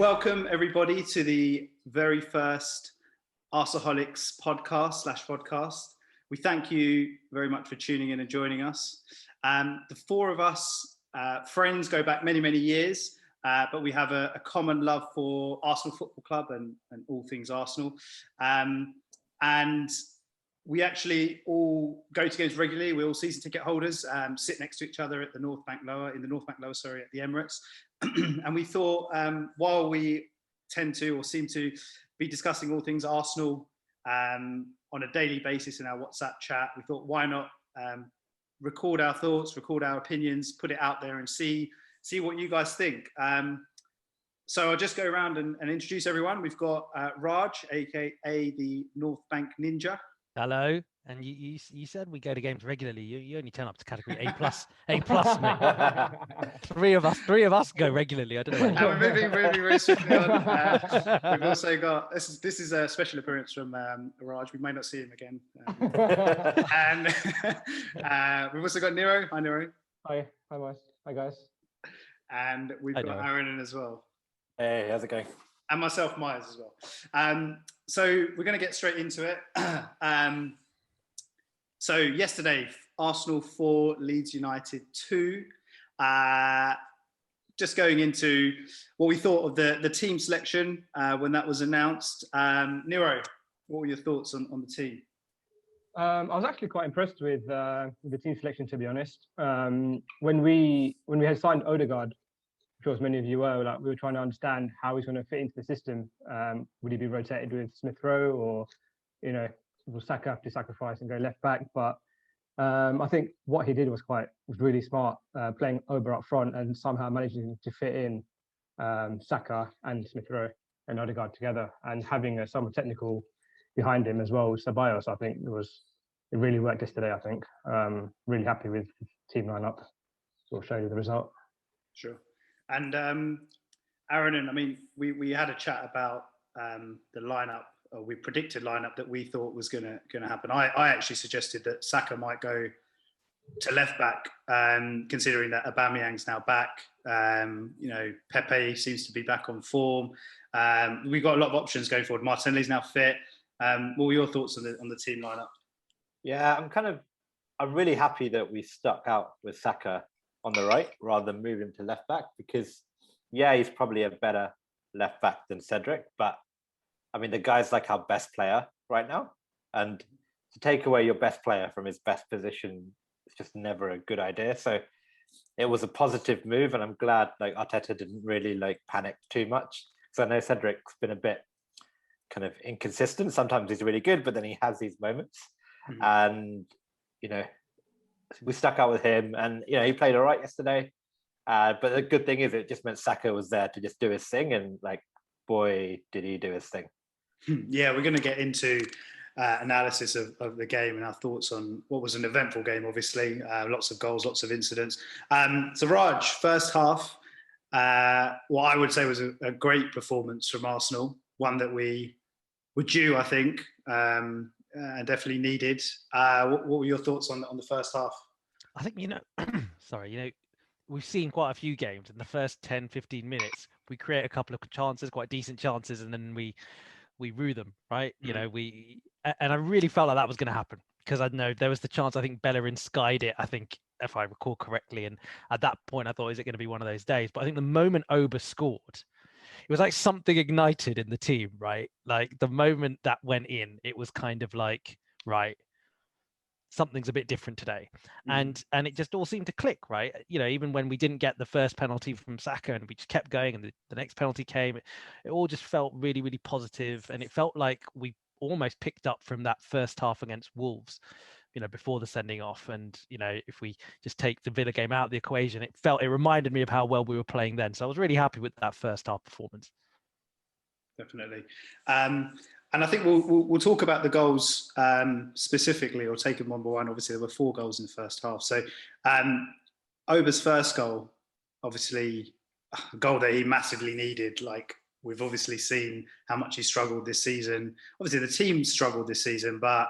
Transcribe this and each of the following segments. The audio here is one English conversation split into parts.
Welcome everybody to the very first Arseholics podcast/vodcast. We thank you very much for tuning in and joining us. The four of us friends go back many, many years, but we have a common love for Arsenal Football Club and all things Arsenal. And we actually all go to games regularly. We're all season ticket holders, sit next to each other at the North Bank Lower, at the Emirates. And we thought, while we tend to or seem to be discussing all things Arsenal on a daily basis in our WhatsApp chat, we thought, why not record our thoughts, record our opinions, put it out there and see what you guys think. So I'll just go around and introduce everyone. We've got Raj, aka the North Bank Ninja. Hello, and you said we go to games regularly. You only turn up to category A plus, mate. Three of us go regularly. I don't know. And we're moving very swiftly on. We've also got this is a special appearance from Raj. We may not see him again. And we've also got Nero. Hi, Nero. Hi, guys. And we've got Aaron in as well. Hey, how's it going? And myself, Myers, as well. So we're going to get straight into it. So yesterday, Arsenal 4, Leeds United 2. Just going into what we thought of the team selection when that was announced. Nero, what were your thoughts on the team? I was actually quite impressed with the team selection, to be honest. When we had signed Odegaard, of course, many of you were, we were trying to understand how he's going to fit into the system. Would he be rotated with Smith Rowe, or, will Saka have to sacrifice and go left back? But I think what he did was really smart, playing Oba up front and somehow managing to fit in Saka and Smith Rowe and Odegaard together, and having someone technical behind him as well, Ceballos. I think it really worked yesterday. I think really happy with the team lineup. So I'll show you the result. Sure. And Aaron, I mean, we had a chat about the lineup. We predicted lineup that we thought was going to happen. I actually suggested that Saka might go to left back, considering that Aubameyang's now back. Pepe seems to be back on form. We've got a lot of options going forward. Martinelli's now fit. What were your thoughts on the team lineup? Yeah, I'm really happy that we stuck out with Saka on the right rather than move him to left back, because he's probably a better left back than Cedric, but I mean, the guy's like our best player right now, and to take away your best player from his best position is just never a good idea. So it was a positive move, and I'm glad Arteta didn't really panic too much, because I know Cedric's been a bit kind of inconsistent. Sometimes he's really good, but then he has these moments. And we stuck out with him, and he played all right yesterday. But the good thing is, it just meant Saka was there to just do his thing, and boy, did he do his thing. Yeah, we're going to get into analysis of the game and our thoughts on what was an eventful game. Obviously, lots of goals, lots of incidents. So Raj, first half, what I would say was a great performance from Arsenal, one that we were due, I think. And definitely needed. What were your thoughts on the first half? I think, we've seen quite a few games. In the first 10, 15 minutes, we create a couple of chances, quite decent chances, and then we rue them, right? And I really felt like that was going to happen, because I know there was the chance, I think Bellerin skied it, I think, if I recall correctly. And at that point, I thought, is it going to be one of those days? But I think the moment Oba scored, it was like something ignited in the team, right? Like the moment that went in, it was kind of like, right, something's a bit different today. And it just all seemed to click, right? Even when we didn't get the first penalty from Saka and we just kept going, and the next penalty came, it all just felt really, really positive. And it felt like we almost picked up from that first half against Wolves, before the sending off. And, if we just take the Villa game out of the equation, it reminded me of how well we were playing then. So I was really happy with that first half performance. Definitely. And I think we'll talk about the goals specifically, or take them one by one. Obviously, there were 4 goals in the first half. So Oba's first goal, obviously, a goal that he massively needed. We've obviously seen how much he struggled this season. Obviously, the team struggled this season, but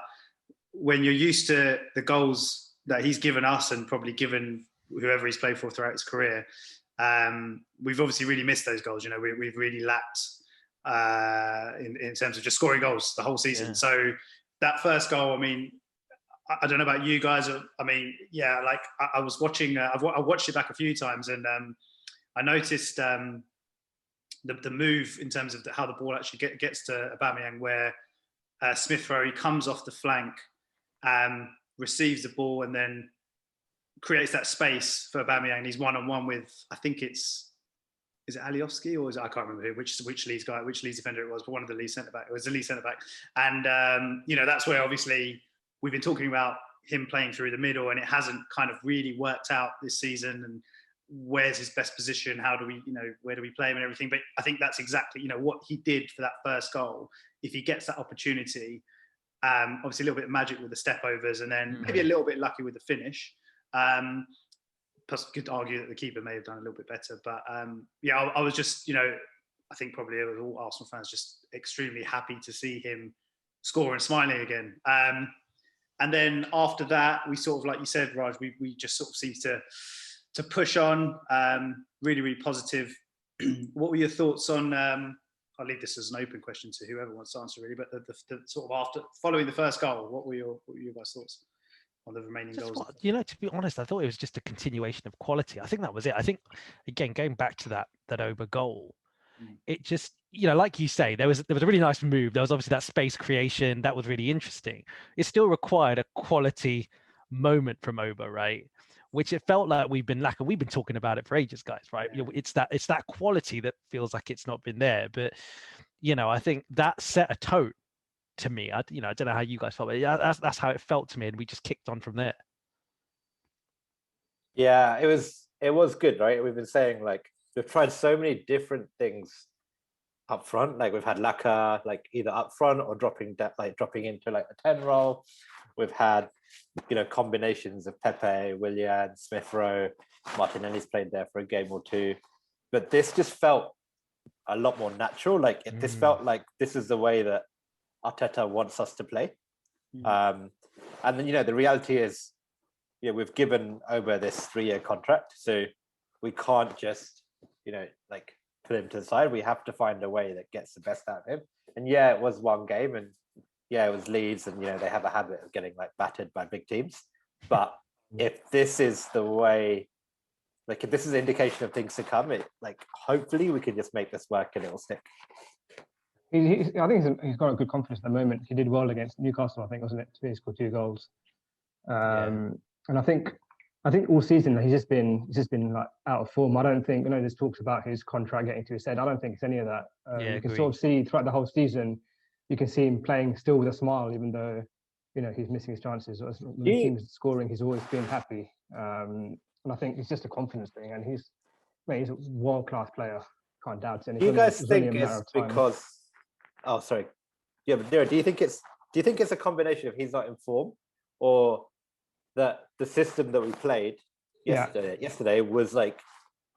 when you're used to the goals that he's given us and probably given whoever he's played for throughout his career, We've obviously really missed those goals. We've really lacked in terms of just scoring goals the whole season. Yeah. So that first goal, I mean, I don't know about you guys. I mean, yeah, like I was watching. I watched it back a few times, and I noticed the move in terms of how the ball actually gets to Aubameyang, where Smith Rowe, he comes off the flank, receives the ball, and then creates that space for Aubameyang. He's one-on-one with, I think is it Alioski or I can't remember which Leeds defender it was, but one of the Leeds centre back. It was the Leeds centre back, and that's where obviously we've been talking about him playing through the middle, and it hasn't kind of really worked out this season. And where's his best position? How do we, where do we play him and everything? But I think that's exactly, what he did for that first goal. If he gets that opportunity, obviously a little bit of magic with the step overs, and then maybe a little bit lucky with the finish. Plus, could argue that the keeper may have done a little bit better. But I was just, I think probably all Arsenal fans just extremely happy to see him score and smiling again. And then after that, we sort of, like you said, Raj, we just sort of seemed to push on. Really, really positive. What were your thoughts on? I'll leave this as an open question to whoever wants to answer, really. But the sort of after following the first goal, what were your guys' thoughts on the remaining goals? To be honest, I thought it was just a continuation of quality. I think that was it. I think, again, going back to that Oba goal, it just, like you say, there was a really nice move. There was obviously that space creation. That was really interesting. It still required a quality moment from Oba, right? Which it felt like we've been lacking. We've been talking about it for ages, guys, right? Yeah. It's that quality that feels like it's not been there. But, I think that set a tone to me. I don't know how you guys felt, but that's how it felt to me, and we just kicked on from there. Yeah, it was good, right? We've been saying, like, we've tried so many different things up front. Like, we've had Laka, like, either up front or dropping into like a 10 role. We've had, combinations of Pepe, Willian, Smith Rowe, Martinelli's played there for a game or two. But this just felt a lot more natural. Like, this felt like this is the way that Arteta wants us to play. And then, the reality is, we've given Oba this 3-year contract. So we can't just, put him to the side. We have to find a way that gets the best out of him. And it was one game, and it was Leeds, and they have a habit of getting like battered by big teams. But if this is the way, like, if this is an indication of things to come, hopefully we can just make this work and it'll stick. I think he's got a good confidence at the moment. He did well against Newcastle, I think, wasn't it? He scored 2 goals. And I think all season he's just been like out of form. I don't think, there's talks about his contract getting to his head. I don't think it's any of that. You can sort of see throughout the whole season, you can see him playing still with a smile, even though, he's missing his chances. When the team's scoring, he's always been happy. And I think it's just a confidence thing. And he's a world-class player. Can't doubt it. Do you guys think it's because... Oh, sorry. Yeah, but Nira, do you think it's a combination of he's not in form, or that the system that we played yesterday was like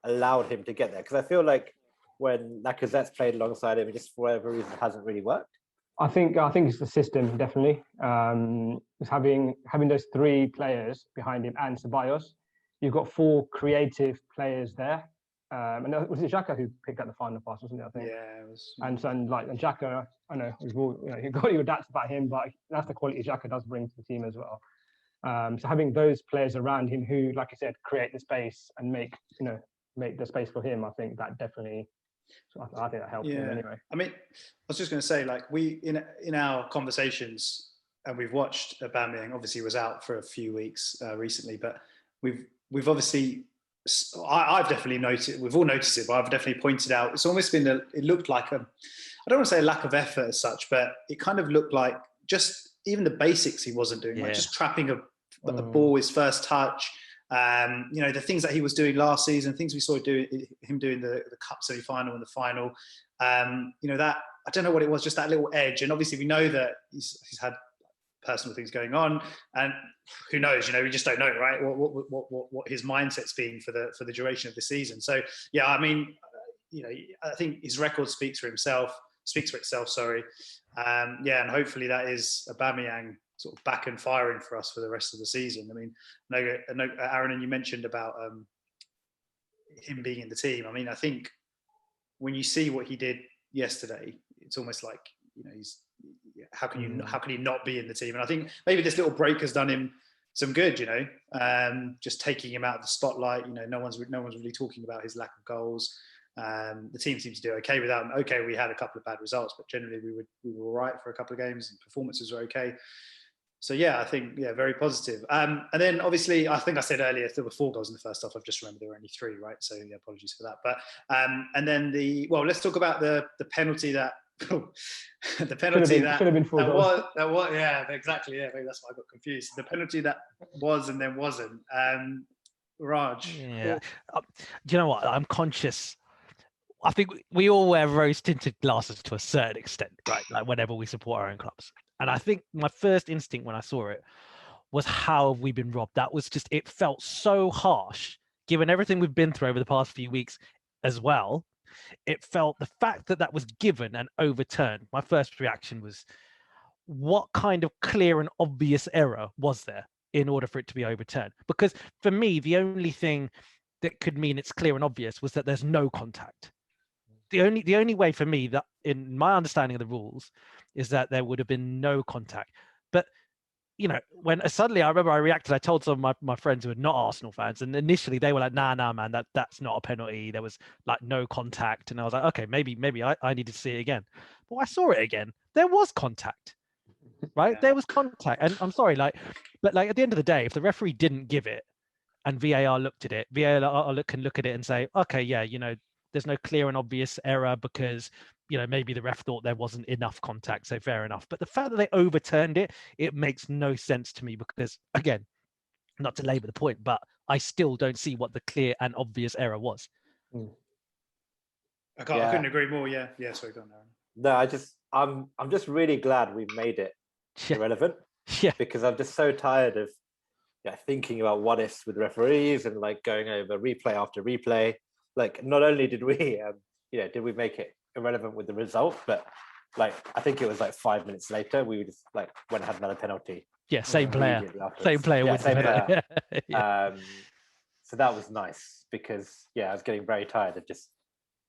allowed him to get there? Because I feel like when Lacazette's played alongside him, it just for whatever reason hasn't really worked. I think it's the system, definitely. It's having those 3 players behind him and Ceballos. You've got 4 creative players there. And was it Xhaka who picked up the final pass, wasn't it? I think. Yeah, it was. And Xhaka, I know we've all, you've got your doubts about him, but that's the quality Xhaka does bring to the team as well. So having those players around him who, like I said, create the space and make the space for him, I think that definitely. I think that helped him anyway. I mean, I was just going to say, like, we in our conversations, and we've watched Aubameyang. Obviously, he was out for a few weeks recently, but we've obviously. I've definitely noticed. We've all noticed it, but I've definitely pointed out. It's almost been it looked like I don't want to say a lack of effort as such, but it kind of looked like just even the basics he wasn't doing, like just trapping a ball, his first touch. The things that he was doing last season, things we saw him doing the cup semi-final and the final. That I don't know what it was, just that little edge. And obviously we know that he's had personal things going on, and who knows? We just don't know, right? What his mindset's been for the duration of the season. So I mean, I think his record speaks for itself. Sorry, and hopefully that is Aubameyang sort of back and firing for us for the rest of the season. I mean, I know Aaron, and you mentioned about him being in the team. I mean, I think when you see what he did yesterday, it's almost like, how can he not be in the team? And I think maybe this little break has done him some good, just taking him out of the spotlight. No one's really talking about his lack of goals. The team seems to do okay without him. Okay, we had a couple of bad results, but generally we were all right for a couple of games and performances were okay. So yeah, I think very positive. And then obviously, I think I said earlier there were 4 goals in the first half. I've just remembered there were only 3, right? So yeah, apologies for that. But and then let's talk about the penalty that the penalty that should have been 4 goals. That was yeah, exactly, yeah. Maybe that's why I got confused. The penalty that was and then wasn't. Raj. Yeah. Do you know what? I'm conscious. I think we all wear rose-tinted glasses to a certain extent, right? Like whenever we support our own clubs. And I think my first instinct when I saw it was, how have we been robbed? That was just, it felt so harsh, given everything we've been through over the past few weeks as well. It felt, the fact that was given and overturned, my first reaction was, what kind of clear and obvious error was there in order for it to be overturned? Because for me, the only thing that could mean it's clear and obvious was that there's no contact. The only way for me, that in my understanding of the rules, is that there would have been no contact. But when suddenly I remember I reacted, I told some of my friends who are not Arsenal fans, and initially they were like, nah man, that's not a penalty, there was like no contact. And I was like, okay, maybe I need to see it again. But I saw it again, there was contact, right? There was contact. And I'm sorry, but at the end of the day, if the referee didn't give it and VAR looked at it, VAR can look at it and say, okay, yeah, there's no clear and obvious error because maybe the ref thought there wasn't enough contact, so fair enough. But the fact that they overturned it, it makes no sense to me, because again, not to labor the point, but I still don't see what the clear and obvious error was. I couldn't agree more. Yeah, sorry, go on, Aaron. No, I'm just really glad we made it irrelevant. Yeah, because I'm just so tired of thinking about what ifs with referees and going over replay after replay. Not only did we did we make it irrelevant with the result, but I think it was 5 minutes later we just went and had another penalty. Yeah, same player with same player. Yeah. So that was nice, because I was getting very tired of just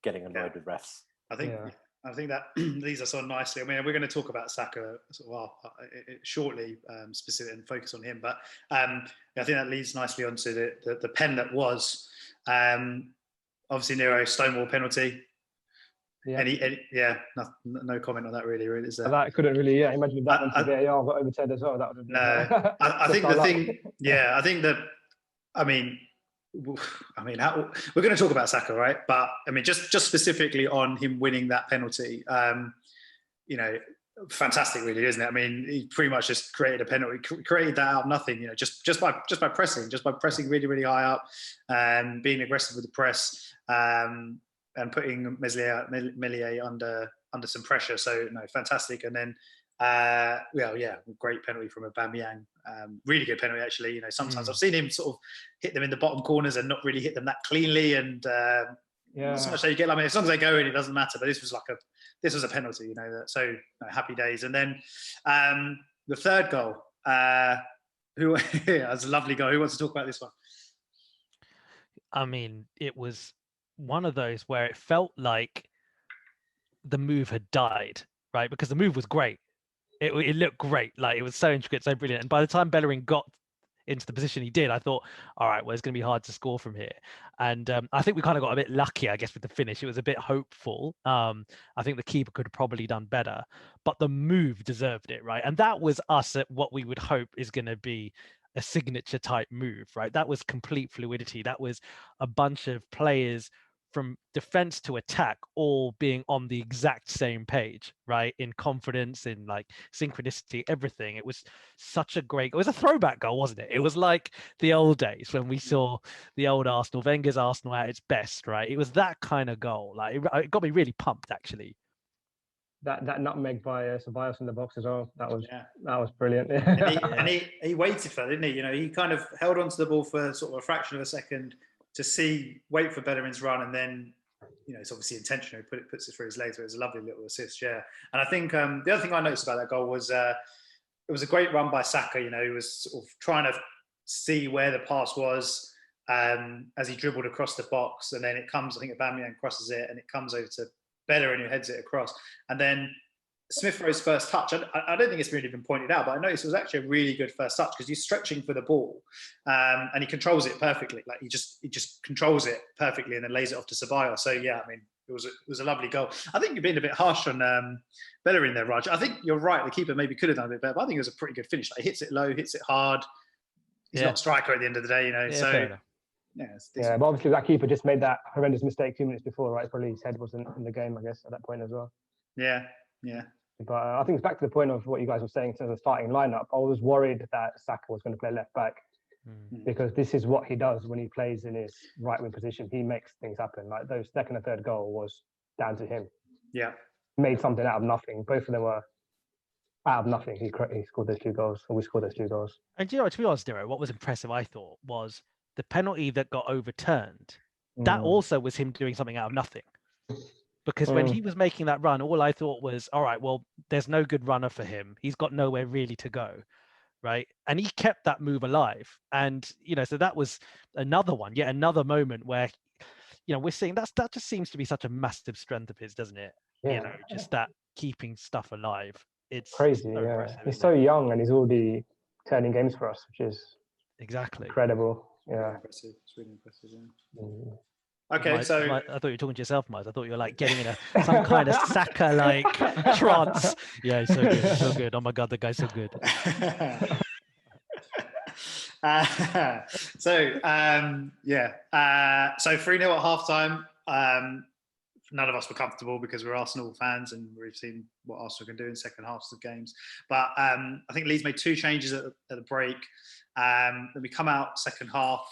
getting annoyed with refs. I think that leads us on nicely. I mean, we're going to talk about Saka shortly, specific, and focus on him. But I think that leads nicely onto the pen that was. Obviously, Nero, Stonewall penalty. Yeah. No comment on that really. Is there? That couldn't really. Yeah, imagine if that went to VAR got overturned as well. That would have been. No, I think the thing. Yeah, I think that. I mean, we're going to talk about Saka, right? But I mean, just specifically on him winning that penalty, fantastic, really, isn't it? I mean, he pretty much just created a penalty, created that out of nothing, just by pressing really, really high up, and being aggressive with the press, and putting Meslier under some pressure. So fantastic. And then great penalty from Aubameyang. Really good penalty, actually. Sometimes I've seen him sort of hit them in the bottom corners and not really hit them that cleanly. And so much so you get. I mean, as long as they go in, it doesn't matter. But this was a penalty. So happy days. And then the third goal. Who that's a lovely goal. Who wants to talk about this one? I mean, it was one of those where it felt like the move had died, right? Because the move was great. It looked great. It was so intricate, so brilliant. And by the time Bellerin got into the position he did, I thought, all right, well, it's going to be hard to score from here. And I think we kind of got a bit lucky, I guess, with the finish. It was a bit hopeful. I think the keeper could have probably done better, but the move deserved it, right? And that was us at what we would hope is going to be a signature type move, right? That was complete fluidity. That was a bunch of players from defense to attack all being on the exact same page, right? In confidence, in synchronicity, everything. It was such a great, it was a throwback goal, wasn't it? It was like the old days when we saw the old Arsenal, Wenger's Arsenal at its best, right? It was that kind of goal. It got me really pumped, actually. That nutmeg by Ceballos in the box as well. That was brilliant. and he waited for it, didn't he? He kind of held onto the ball for sort of a fraction of a second to wait for Bellerin's run, and then it's obviously intentional. He puts it through his legs. But it was a lovely little assist, yeah. And I think the other thing I noticed about that goal was it was a great run by Saka. He was sort of trying to see where the pass was, as he dribbled across the box, and then it comes. I think Aubameyang crosses it, and it comes over to Bellerin, who heads it across, and then Smith Rowe's first touch. I don't think it's really been pointed out, but I noticed it was actually a really good first touch because he's stretching for the ball, and he controls it perfectly. Like he just controls it perfectly, and then lays it off to Ceballos. So yeah, I mean, it was a lovely goal. I think you're being a bit harsh on Bellerin there, Raj. I think you're right. The keeper maybe could have done a bit better, but I think it was a pretty good finish. Like, he hits it low, hits it hard. He's not a striker at the end of the day, so. Yeah, but obviously that keeper just made that horrendous mistake 2 minutes before, right? Probably his head wasn't in the game, I guess, at that point as well. Yeah. But I think it's back to the point of what you guys were saying in terms of starting lineup. I was worried that Saka was going to play left back because this is what he does when he plays in his right wing position. He makes things happen. Like those second and third goal was down to him. Yeah, made something out of nothing. Both of them were out of nothing. He scored those 2 goals, or we scored those 2 goals. And to be honest, Nero, what was impressive, I thought, was the penalty that got overturned. That also was him doing something out of nothing. Because when he was making that run, all I thought was, all right, well, there's no good runner for him. He's got nowhere really to go, right? And he kept that move alive. And, so that was yet another moment where, we're seeing that just seems to be such a massive strength of his, doesn't it? Yeah. Just that keeping stuff alive. It's crazy, so impressive, he's so young and he's already turning games for us, which is incredible. Yeah. Impressive. It's really impressive, yeah. Okay, so I thought you were talking to yourself, Miles. I thought you were like getting in some kind of Saka-like trance. Yeah, he's so good. Oh my God, the guy's so good. So 3-0 at halftime. None of us were comfortable because we're Arsenal fans and we've seen what Arsenal can do in second halves of games. But I think Leeds made 2 changes at the break. Then we come out second half.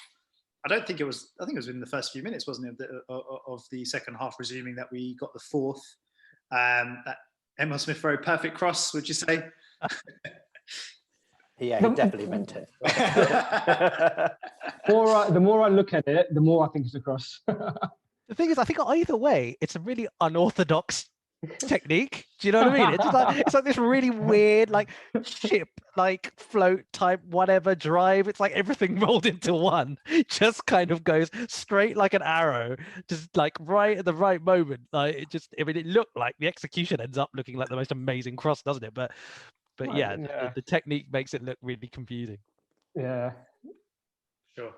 I think it was in the first few minutes, wasn't it, of the second half, resuming that we got the 4th. That Emile Smith Rowe perfect cross, would you say? Yeah, he definitely meant it. The more I look at it, the more I think it's a cross. The thing is, I think either way, it's a really unorthodox technique. Do you know what I mean? It's like this really weird, like ship, like float type, whatever drive. It's like everything rolled into one. Just kind of goes straight like an arrow, just like right at the right moment. Like it looked like the execution ends up looking like the most amazing cross, doesn't it? But the technique makes it look really confusing. Yeah. Sure.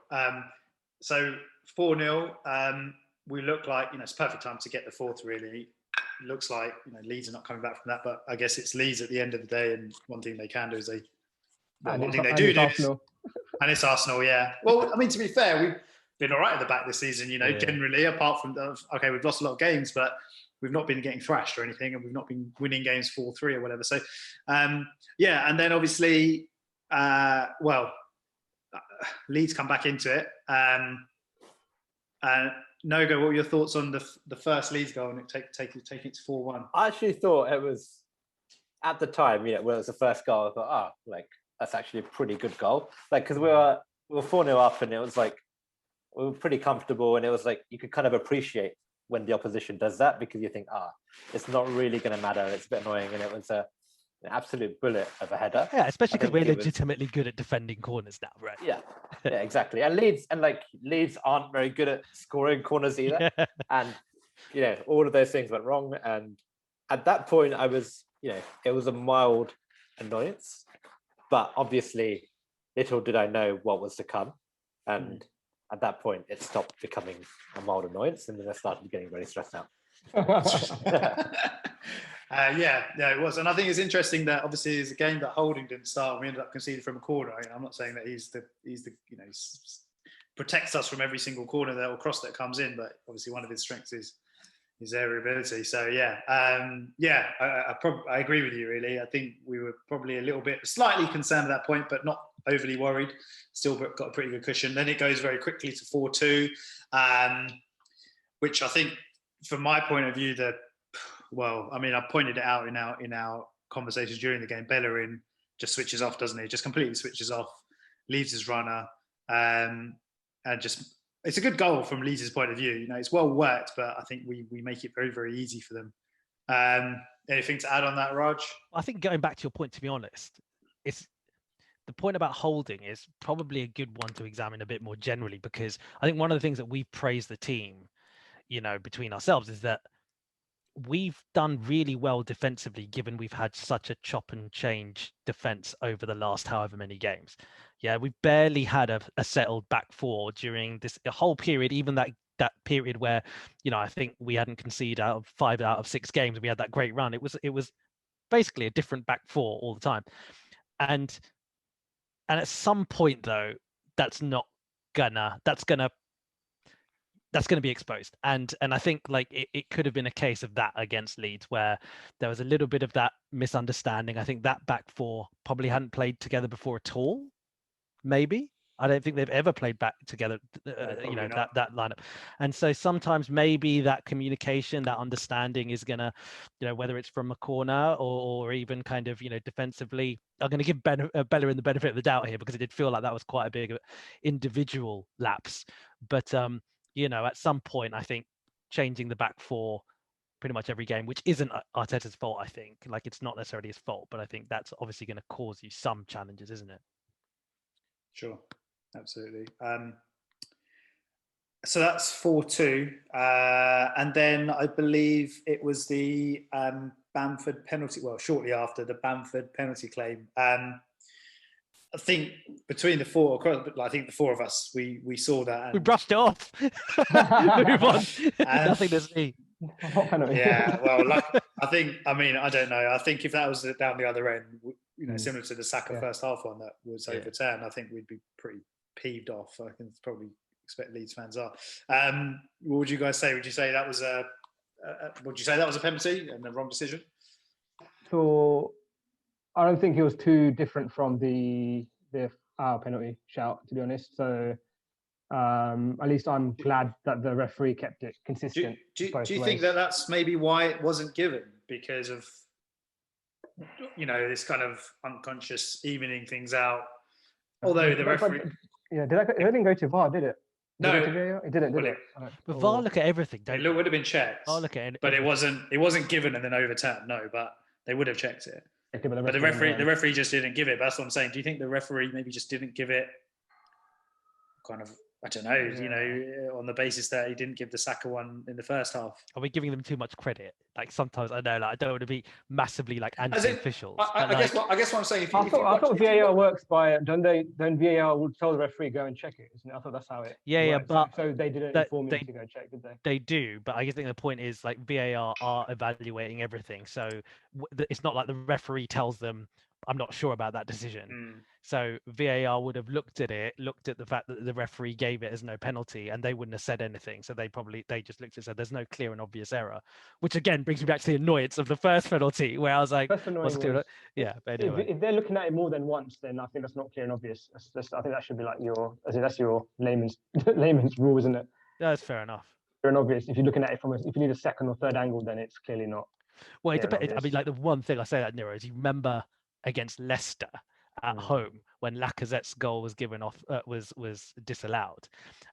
So 4-0. We look like it's perfect time to get the 4th. Really, it looks like Leeds are not coming back from that, but I guess it's Leeds at the end of the day, and one thing they can do is and it's Arsenal. Yeah. Well, I mean, to be fair, we've been all right at the back this season. Generally, apart from we've lost a lot of games, but we've not been getting thrashed or anything, and we've not been winning games 4-3 or whatever. So, and then obviously, Leeds come back into it. Noga, what were your thoughts on the first Leeds goal and taking it to 4-1? I actually thought it was, at the time, when it was the first goal, I thought, that's actually a pretty good goal. Because we were 4-0 up, and it was like, we were pretty comfortable, and it was like, you could kind of appreciate when the opposition does that, because you think, it's not really going to matter. It's a bit annoying, and it was an absolute bullet of a header. Yeah, especially because we're legitimately good at defending corners now, right? Yeah, exactly. And Leeds aren't very good at scoring corners either. Yeah. And all of those things went wrong. And at that point, I was, it was a mild annoyance, but obviously, little did I know what was to come. And at that point, it stopped becoming a mild annoyance, and then I started getting very stressed out. It was, and I think it's interesting that obviously it's a game that Holding didn't start. We ended up conceding from a corner. I'm not saying that he's the protects us from every single corner or cross that comes in, but obviously one of his strengths is his aerial ability. So I agree with you. Really, I think we were probably a little bit slightly concerned at that point, but not overly worried. Still got a pretty good cushion. Then it goes very quickly to 4-2, which I think, from my point of view, I pointed it out in our conversations during the game. Bellerin just switches off, doesn't he? Just completely switches off, leaves his runner, and just it's a good goal from Leeds' point of view. It's well worked, but I think we make it very, very easy for them. Anything to add on that, Raj? I think going back to your point, to be honest, it's the point about holding is probably a good one to examine a bit more generally, because I think one of the things that we praise the team, between ourselves, is that we've done really well defensively, given we've had such a chop and change defense over the last however many games. Yeah, we've barely had a settled back four during this whole period, even that period where, I think we hadn't conceded out of 5 out of 6 games. We had that great run. It was basically a different back four all the time. And at some point, though, that's gonna be exposed. And I think like it could have been a case of that against Leeds, where there was a little bit of that misunderstanding. I think that back four probably hadn't played together before at all. Maybe. I don't think they've ever played back together, that lineup. And so sometimes maybe that communication, that understanding is going to, whether it's from a corner or even kind of, defensively, I'm going to give Bellerin the benefit of the doubt here, because it did feel like that was quite a big individual lapse. But, at some point, I think changing the back four pretty much every game, which isn't Arteta's fault, I think. Like, it's not necessarily his fault, but I think that's obviously going to cause you some challenges, isn't it? Sure. Absolutely. So that's 4-2. And then I believe it was the Bamford penalty. Well, shortly after the Bamford penalty claim. I think between the four, I think the four of us, we saw that. And... we brushed it off. Move on. Nothing to see. Yeah, well, I don't know. I think if that was down the other end, similar to the Saka first half one that was overturned, I think we'd be pretty peeved off. I can probably expect Leeds fans are. What would you guys say? Would you say that was a penalty and the wrong decision? So I don't think it was too different from the penalty shout, to be honest. So at least I'm glad that the referee kept it consistent. Do you think that that's maybe why it wasn't given, because of this kind of unconscious evening things out? Although the referee, it didn't go to VAR, did it? No, it didn't. Did it? But VAR look at everything. It would have been checked. VAR look at but it wasn't given and then overturned. No, but they would have checked it. Okay, but the referee just didn't give it. That's what I'm saying. Do you think the referee maybe just didn't give it? Kind of, I don't know. On the basis that he didn't give the Saka one in the first half. Are we giving them too much credit? Like sometimes I know, I don't want to be massively anti-officials. I guess what I'm saying. I thought VAR works by don't VAR would tell the referee go and check it, isn't it? I thought that's how it. Yeah, works. but so they didn't inform you to go check, did they? They do, but I think the point is like VAR are evaluating everything, so it's not like the referee tells them, I'm not sure about that decision. So VAR would have looked at the fact that the referee gave it as no penalty, and they wouldn't have said anything. So they just looked at it and said there's no clear and obvious error, which again brings me back to the annoyance of the first penalty, where I was like, what's clear? Yeah, but anyway. If they're looking at it more than once, then I think that's not clear and obvious. I think that should be like that's your layman's rule, isn't it? That's fair enough. Clear and obvious. If you're looking at it if you need a second or third angle, then it's clearly not. Well, it depends. I mean, like the one thing I say that, Nero, is you remember against Leicester at home when Lacazette's goal was given off, was disallowed,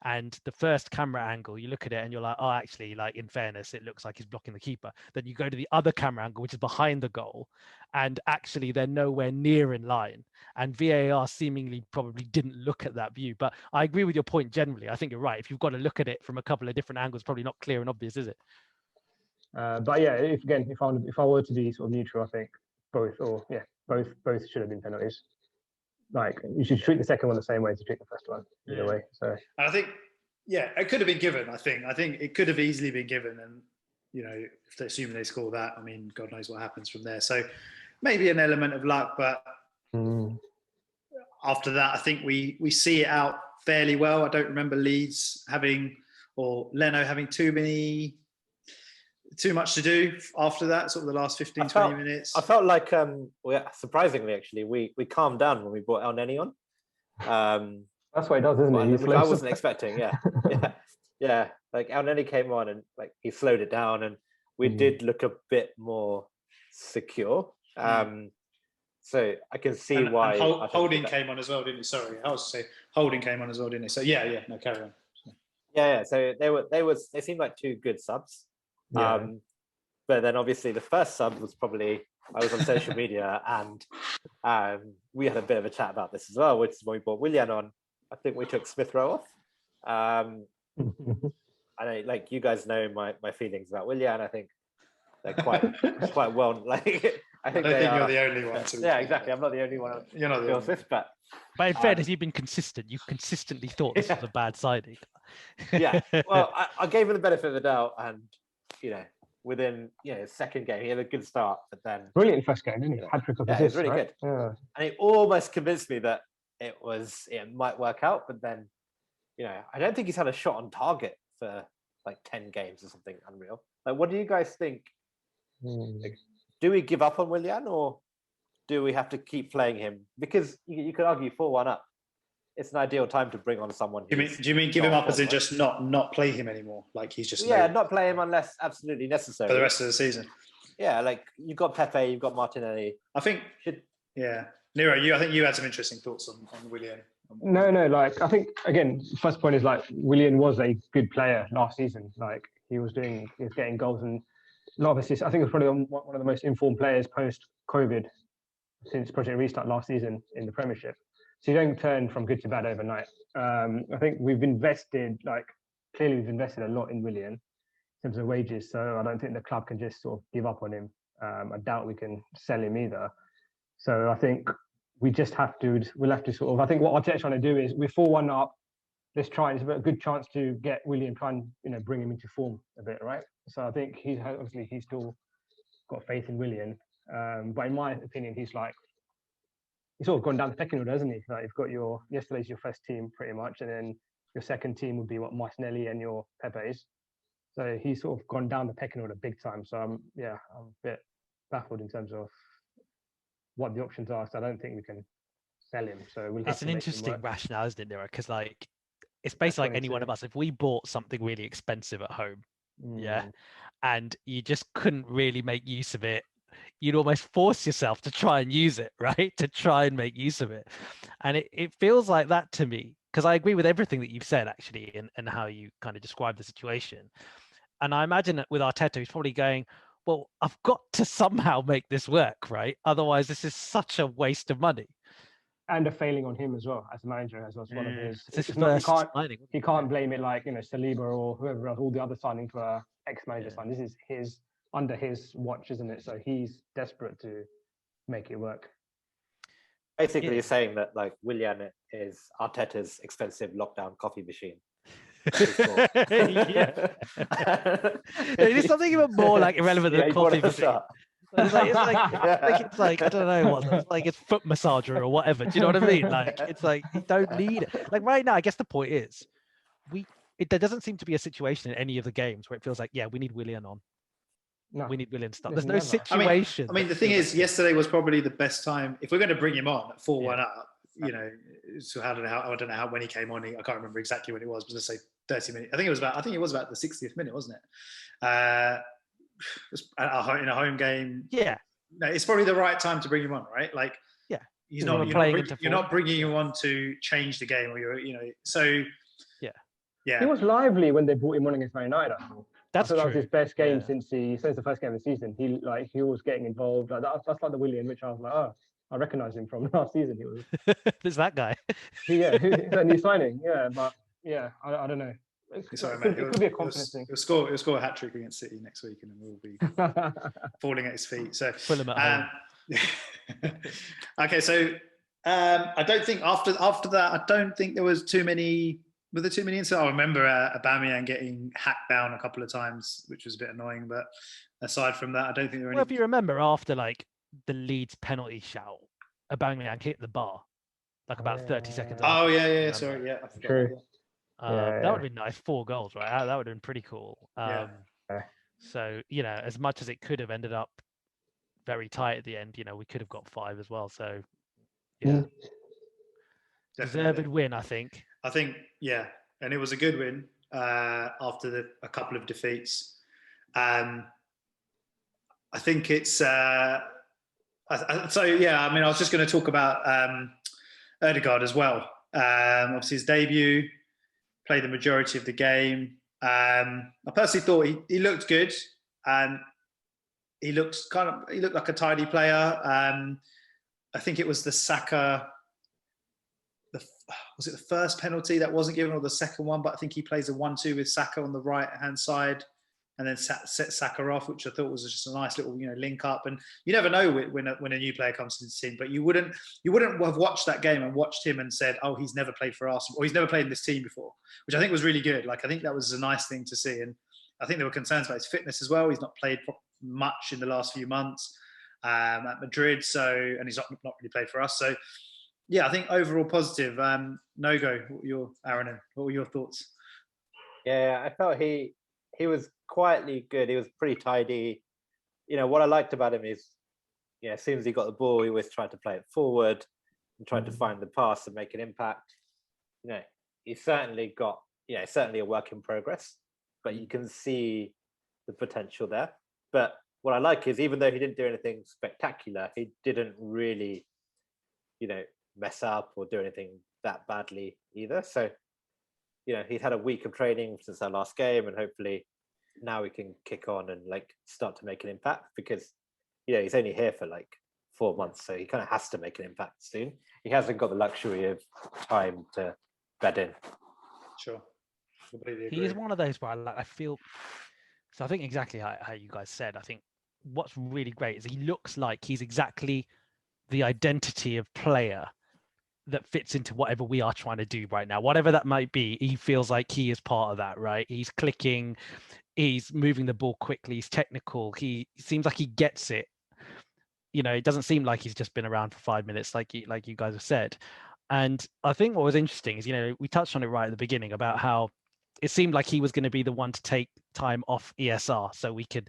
and the first camera angle, you look at it and you're like, oh, actually, like in fairness, it looks like he's blocking the keeper. Then you go to the other camera angle, which is behind the goal, and actually they're nowhere near in line. And VAR seemingly probably didn't look at that view. But I agree with your point generally. I think you're right. If you've got to look at it from a couple of different angles, probably not clear and obvious, is it? But yeah, if I were to be sort of neutral, I think both should have been penalties. Like you should treat the second one the same way as you treat the first one, either way. So and I think, it could have been given. I think it could have easily been given, and if they're assuming they score that, I mean, God knows what happens from there. So maybe an element of luck, but after that, I think we see it out fairly well. I don't remember Leeds or Leno having too much to do after that, sort of the last 20 minutes. I felt like, surprisingly, actually, we calmed down when we brought El Neni on. That's what he does, isn't it? Which I wasn't expecting, yeah. Like El Neni came on and like he slowed it down, and we did look a bit more secure. So I can see why. And Holding came on as well, didn't he? Sorry, I was to say Holding came on as well, didn't he? So no, carry on. Yeah. So they seemed like two good subs. But then obviously the first sub was probably I was on social media and we had a bit of a chat about this as well, which is when we brought Willian on. I think we took Smith Rowe off. I like you guys know my feelings about Willian. I think they're quite well. Like I think you're the only one. Yeah, exactly. I'm not the only one. You're not the only one. But in fairness, you've been consistent. You consistently thought this was a bad signing. Yeah. Well, I gave him the benefit of the doubt, and within second game he had a good start, but then brilliant first game, didn't he? Hat-trick of assists, it was really right? good. Yeah. And it almost convinced me that it might work out, but then I don't think he's had a shot on target for like 10 games or something unreal. Like, what do you guys think? Like, do we give up on Willian, or do we have to keep playing him? Because you could argue 4-1 up. It's an ideal time to bring on someone. Do you mean give him up as in just not play him anymore? Like he's just not play him unless absolutely necessary for the rest of the season. Yeah, like you've got Pepe, you've got Martinelli. I think Nero, I think you had some interesting thoughts on Willian. No, like I think again, first point is like Willian was a good player last season. Like he was getting goals and a lot of assists. I think it was probably one of the most informed players post-COVID since Project Restart last season in the Premiership. So you don't turn from good to bad overnight. I think we've invested a lot in Willian in terms of wages. So I don't think the club can just sort of give up on him. I doubt we can sell him either. So I think we'll have to sort of, I think what Arteta's trying to do is we're 4-1 up. Let's try, and it's a good chance to get Willian, try and bring him into form a bit, right? So I think he's still got faith in Willian. But in my opinion, he's sort of gone down the pecking order, hasn't he? Like you've got yesterday's your first team pretty much, and then your second team would be Martinelli and your Pepe's. So he's sort of gone down the pecking order big time. So I'm a bit baffled in terms of what the options are. So I don't think we can sell him. So it's an interesting rationale, isn't it, Nero? Because it's basically like any one of us. If we bought something really expensive at home, and you just couldn't really make use of it, you'd almost force yourself to try and use it, right? To try and make use of it. And it feels like that to me, because I agree with everything that you've said, actually, and how you kind of described the situation. And I imagine that with Arteta, he's probably going, well, I've got to somehow make this work, right? Otherwise, this is such a waste of money. And a failing on him as well, as a manager, as well. One of his. He can't blame it like Saliba or whoever else. All the other signings were ex-manager signings. This is under his watch, isn't it? So he's desperate to make it work. Basically, you're saying that Willian is Arteta's expensive lockdown coffee machine. There's something even more irrelevant than coffee machine. It's like I don't know what. It's like it's foot massager or whatever. Do you know what I mean? It's like you don't need it. Right now, I guess the point is, there doesn't seem to be a situation in any of the games where it feels like, we need Willian on. No, we need Willian stuff. There's no situation. I mean, the thing is, yesterday was probably the best time if we're going to bring him on at 4-1 up. So I don't know when he came on. I can't remember exactly when it was. But let's say 30 minutes. I think it was about the 60th minute, wasn't it? In a home game. Yeah. No, it's probably the right time to bring him on, right? You're not bringing him on to change the game, or Yeah. He was lively when they brought him on against Man United. That was his best game since the first game of the season. He was getting involved. That's like the Willian, which I was like, I recognise him from last season. He was. There's that guy. He's a new signing. Yeah, but I don't know. It could be a confidence thing. He'll score a hat trick against City next week, and then we'll be falling at his feet. So pull him at home. Okay, so I don't think after that, I don't think there was too many. Were there too many incidents? I remember Aubameyang getting hacked down a couple of times, which was a bit annoying. But aside from that, I don't think there were any. Well, if you remember, after the Leeds penalty shout, Aubameyang hit the bar about 30 seconds. Oh yeah. Sorry, yeah. True. That would have been nice. 4 goals, right? That would have been pretty cool. So as much as it could have ended up very tight at the end, we could have got 5 as well. So deserved win, I think. And it was a good win after a couple of defeats. I think it's I was just going to talk about Odegaard as well. Obviously his debut, played the majority of the game. I personally thought he looked good, and he looked like a tidy player. I think it was the Saka. Was it the first penalty that wasn't given, or the second one? But I think he plays a 1-2 with Saka on the right hand side, and then set Saka off, which I thought was just a nice little link up. And you never know when a new player comes to the team, but you wouldn't have watched that game and watched him and said, oh, he's never played for Arsenal, or he's never played in this team before, which I think was really good. Like, I think that was a nice thing to see, and I think there were concerns about his fitness as well. He's not played much in the last few months at Madrid, and he's not really played for us. So yeah, I think overall positive. No-go, Aaron, what were your thoughts? Yeah, I felt he was quietly good. He was pretty tidy. What I liked about him is, as soon as he got the ball, he always tried to play it forward and tried to find the pass and make an impact. He's certainly got, certainly a work in progress, but you can see the potential there. But what I like is, even though he didn't do anything spectacular, he didn't really, mess up or do anything that badly either. So, he's had a week of training since our last game, and hopefully now we can kick on and start to make an impact, because, he's only here for 4 months, so he kind of has to make an impact soon. He hasn't got the luxury of time to bed in. Sure. He is one of those where I feel. So I think exactly how you guys said. I think what's really great is he looks like he's exactly the identity of player that fits into whatever we are trying to do right now, whatever that might be. He feels like he is part of that, right? He's clicking, he's moving the ball quickly, he's technical, he seems like he gets it. It doesn't seem like he's just been around for 5 minutes, like you guys have said. And I think what was interesting is, we touched on it right at the beginning about how it seemed like he was going to be the one to take time off ESR, so we could,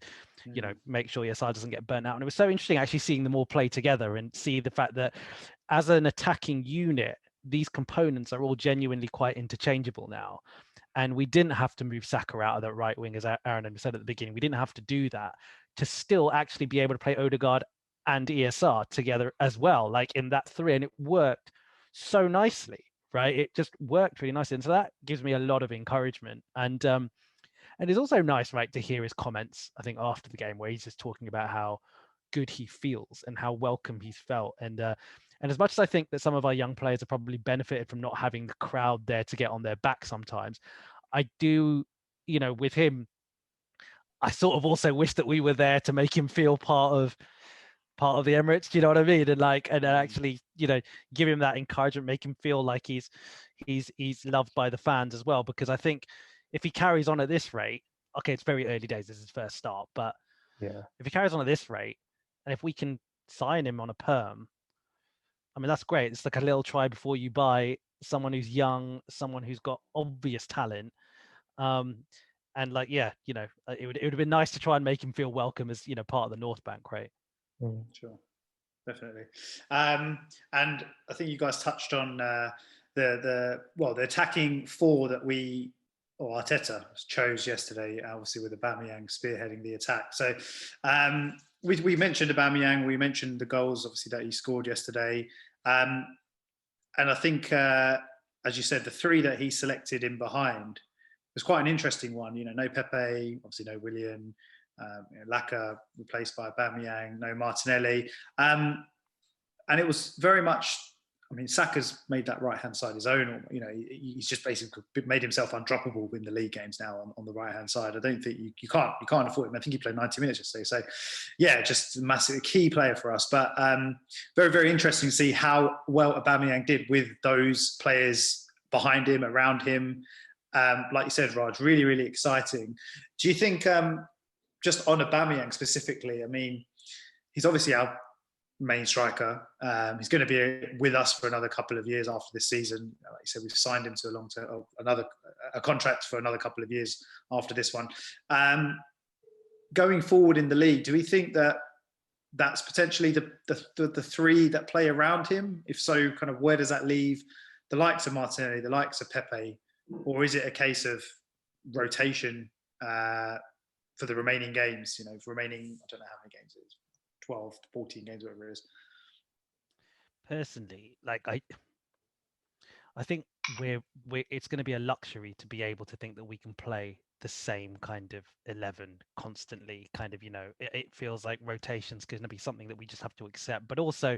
make sure ESR doesn't get burnt out. And it was so interesting actually seeing them all play together and see the fact that as an attacking unit, these components are all genuinely quite interchangeable now. And we didn't have to move Saka out of that right wing, as Aaron said at the beginning. We didn't have to do that to still actually be able to play Odegaard and ESR together as well, like in that three. And it worked so nicely, right? It just worked really nicely. And so that gives me a lot of encouragement. And it's also nice, right, to hear his comments, I think, after the game, where he's just talking about how good he feels and how welcome he's felt. And as much as I think that some of our young players have probably benefited from not having the crowd there to get on their back sometimes, I do, with him, I sort of also wish that we were there to make him feel part of the Emirates. Do you know what I mean? And actually, give him that encouragement, make him feel like he's loved by the fans as well. Because I think if he carries on at this rate, okay, it's very early days, this is his first start, but if he carries on at this rate, and if we can sign him on a perm, I mean, that's great. It's like a little try before you buy, someone who's young, someone who's got obvious talent. And it would have been nice to try and make him feel welcome as, part of the North Bank, right? Sure, definitely. And I think you guys touched on the attacking four that Arteta chose yesterday, obviously with Aubameyang spearheading the attack. So we mentioned Aubameyang, we mentioned the goals, obviously, that he scored yesterday. And I think, as you said, the three that he selected in behind was quite an interesting one. No Pepe, obviously no Willian, Laka replaced by Aubameyang, no Martinelli. And it was very much, Saka's made that right-hand side his own. He's just basically made himself undroppable in the league games now on the right-hand side. I don't think you can't afford him. I think he played 90 minutes yesterday. So, yeah, just a massive key player for us. But very, very interesting to see how well Aubameyang did with those players behind him, around him. Like you said, Raj, really, really exciting. Do you think, just on Aubameyang specifically, he's obviously our main striker. He's going to be with us for another couple of years after this season. Like you said, we've signed him to a contract for another couple of years after this one. Going forward in the league, do we think that that's potentially the three that play around him? If so, kind of where does that leave the likes of Martinelli, the likes of Pepe, or is it a case of rotation for the remaining games? I don't know how many games it is. 12 to 14 games, whatever it is. Personally, I think we're it's going to be a luxury to be able to think that we can play the same kind of 11 constantly. Kind of, it feels like rotation's going to be something that we just have to accept. But also,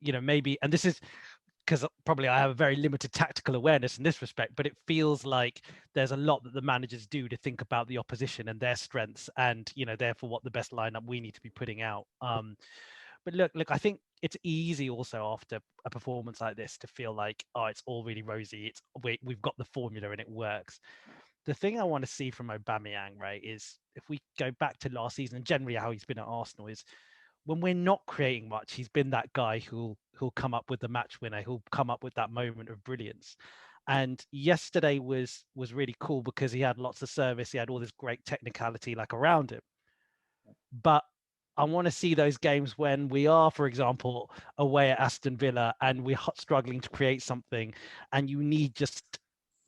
maybe, and this is because probably I have a very limited tactical awareness in this respect, but it feels like there's a lot that the managers do to think about the opposition and their strengths, and therefore what the best lineup we need to be putting out. But look, I think it's easy also after a performance like this to feel like, oh, it's all really rosy. We've got the formula and it works. The thing I want to see from Aubameyang, right, is if we go back to last season and generally how he's been at Arsenal, is when we're not creating much, he's been that guy who'll come up with the match winner, who'll come up with that moment of brilliance. And yesterday was really cool because he had lots of service, he had all this great technicality like around him. But I want to see those games when we are, for example, away at Aston Villa and we're struggling to create something, and you need just